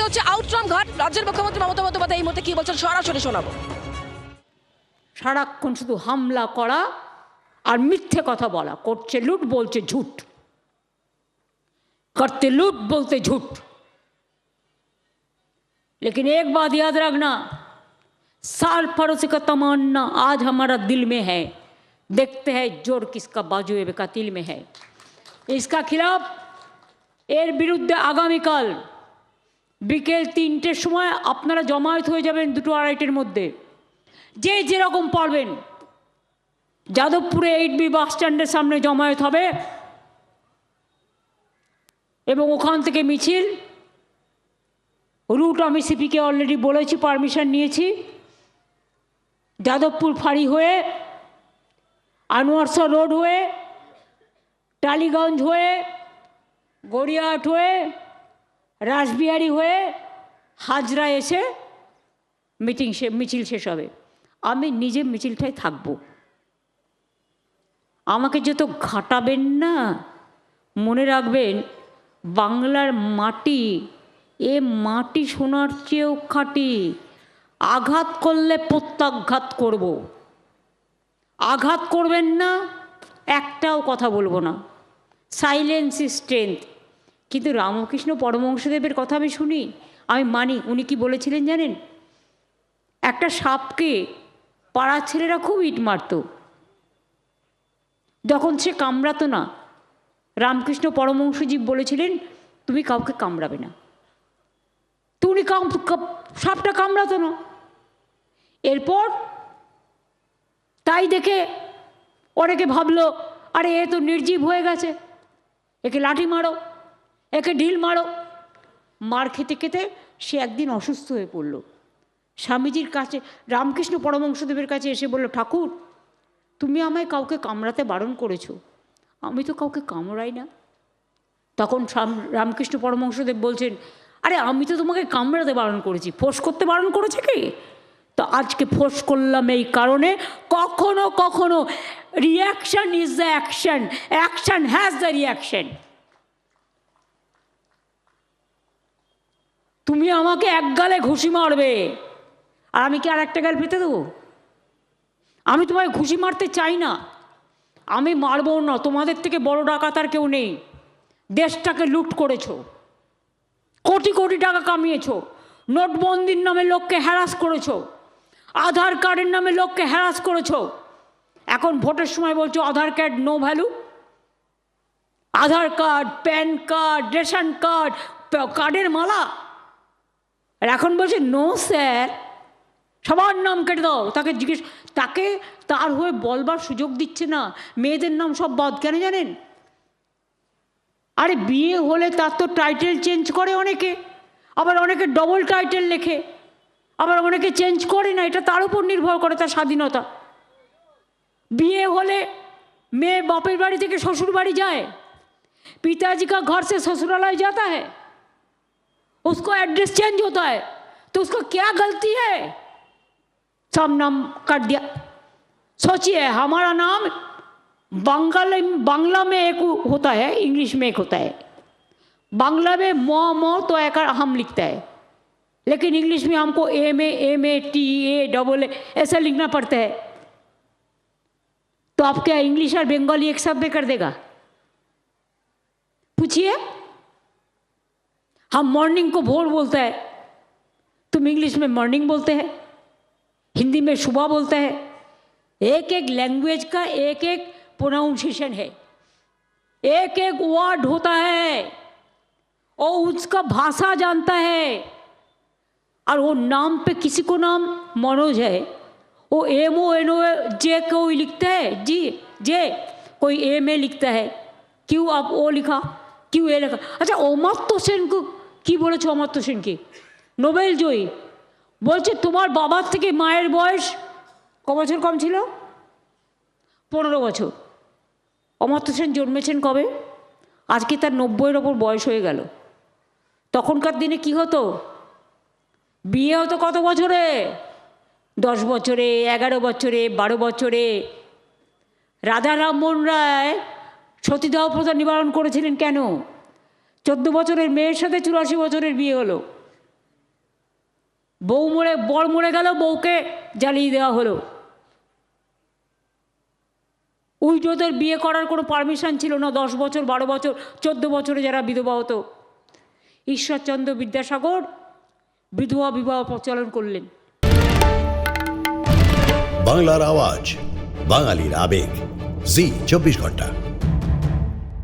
হচ্ছে আউটরাম ঘাট। রাজ্যের মুখ্যমন্ত্রী মমতা বন্দ্যোপাধ্যায় এই মুহূর্তে কি বলছেন সরাসরি শোনাবো। সারাক্ষণ শুধু হামলা করা আর মিথ্যে কথা বলা, করছে লুট বলছে ঝুট, करते लूट बोलते झूठ। लेकिन एक बात याद रखना, साल पड़ोसी का तमन्ना आज हमारा दिल में है, देखते हैं जोर किसका बाजू का तिल में है। इसका खिलाफ एर बिरुद्धे आगामीकाल बिकेल 3টের সময় আপনারা জমায়েত হয়ে যাবেন 2-2:30-এর মধ্যে। যে যেরকম পারবেন যাদবপুরে 8B বাস স্ট্যান্ডের সামনে জমায়েত হবে এবং ওখান থেকে মিছিল রুট আমি সিপিকে অলরেডি বলেছি, পারমিশন নিয়েছি। যাদবপুর ফাঁড়ি হয়ে, আনোয়ারশাহ রোড হয়ে, টালিগঞ্জ হয়ে, গড়িয়াহাট হয়ে, রাসবিহারি হয়ে হাজরা এসে মিছিল শেষ হবে। আমি নিজে মিছিলটায় থাকব। আমাকে যত ঘাটাবেন না, মনে রাখবেন বাংলার মাটি, এ মাটি সোনার চেয়েও খাঁটি। আঘাত করলে প্রত্যাঘাত করব, আঘাত করবেন না একটাও কথা বলবো না। Silence is strength. কিন্তু রামকৃষ্ণ পরমহংসদেবের কথা আমি শুনি, আমি মানি। উনি কি বলেছিলেন জানেন? একটা সাপকে পাড়ার ছেলেরা খুব ইট মারত, যখন সে কামড়াতো না, রামকৃষ্ণ পরমহংসজি বলেছিলেন তুমি কাউকে কামড়াবে না। তো উনি সাপটা কামড়াতো না। এরপর তাই দেখে অনেকে ভাবলো আরে এ তো নির্জীব হয়ে গেছে, একে লাঠি মারো, একে ঢিল মারো। মার খেতে খেতে সে একদিন অসুস্থ হয়ে পড়ল। স্বামীজির কাছে, রামকৃষ্ণ পরমহংসদেবের কাছে এসে বলল, ঠাকুর তুমি আমায় কাউকে কামড়াতে বারণ করেছো, আমি তো কাউকে কামড়াই না। তখন রামকৃষ্ণ পরমহংসদেব বলছেন, আরে আমি তো তোমাকে কামড়াতে বারণ করেছি, ফোঁস করতে বারণ করেছে কি? তো আজকে ফোঁস করলাম এই কারণে, কখনো কখনো reaction is the action, action has the reaction. তুমি আমাকে এক গালে ঘুষি মারবে আর আমি কি আর একটা গাল পেতে দেবো? আমি তোমায় ঘুষি মারতে চাই না, আমি মারবো না। তোমাদের থেকে বড় ডাকাত আর কেউ নেই। দেশটাকে লুট করেছো, কোটি কোটি টাকা কামিয়েছো, নোটবন্দির নামে লোককে হ্যারাস করেছো, আধার কার্ডের নামে লোককে হ্যারাস করেছো। এখন ভোটের সময় বলছো Aadhaar card no value. Aadhaar card, PAN card, ration card, কার্ডের মালা। আর এখন বলছে নো স্যার, সবার নাম কেটে দাও। তাকে জিজ্ঞেস, তাকে তার হয়ে বলবার সুযোগ দিচ্ছে না। মেয়েদের নাম সব বাদ কেন জানেন? আরে বিয়ে হলে তার তো টাইটেল চেঞ্জ করে অনেকে, আবার অনেকে ডবল টাইটেল লেখে, আবার অনেকে চেঞ্জ করে না। এটা তার উপর নির্ভর করে, তার স্বাধীনতা। বিয়ে হলে মেয়ে বাপের বাড়ি থেকে শ্বশুর বাড়ি যায়, पिताजी का घर से ससुरालय जाता है, उसको एड्रेस चेंज होता है, तो उसको क्या गलती है? सब नाम काट दिया। सोचिए हमारा नाम बांग्ला में एक होता है, इंग्लिश में एक होता है। बांग्ला में मो तो एक हम लिखता है, लेकिन इंग्लिश में हमको MA ऐसा लिखना पड़ता है। तो आप क्या इंग्लिश और बंगाली एक साथ में कर देगा? पूछिए। हम मॉर्निंग को भोर बोलते हैं, तुम इंग्लिश में मॉर्निंग बोलते हैं, हिंदी में सुबह बोलते हैं। एक एक लैंग्वेज का एक एक प्रोनाउंसिएशन है, एक एक वर्ड होता है, और उसका भाषा जानता है। और वो नाम पे किसी को नाम मनोज है, वो MONOJ कोई लिखता है जी जे, कोई MA लिखता है, क्यों आप ओ लिखा, क्यों ए लिखा? अच्छा अमर्त्য সেন को কি বলেছো? অমর্ত্য সেনকে নোবেল জয়ী বলছে তোমার বাবার থেকে মায়ের বয়স ক বছর কম ছিল? 15 বছর। অমর্ত্য সেন জন্মেছেন কবে? আজকে তার 90-এর ওপর বয়স হয়ে গেল। তখনকার দিনে কি হতো? বিয়ে হতো কত বছরে? 10 বছরে, 11 বছরে, 12 বছরে। রাধা রামমোহন রায় সতীদাহ প্রথা নিবারণ করেছিলেন কেন? 14 বছরের মেয়ের সাথে 84 বছরের বিয়ে হলো। বর মরে গেল, বউকে জ্বালিয়ে দেওয়া হলো। উইডোদের বিয়ে করার কোনো পারমিশন ছিল না, 10 বছর 12 বছর 14 বছরে যারা বিধবা হতো। ঈশ্বরচন্দ্র বিদ্যাসাগর বিধবা বিবাহ প্রচলন করলেন। বাংলার আওয়াজ, বাঙালির আবেগ, জি 24 ঘন্টা।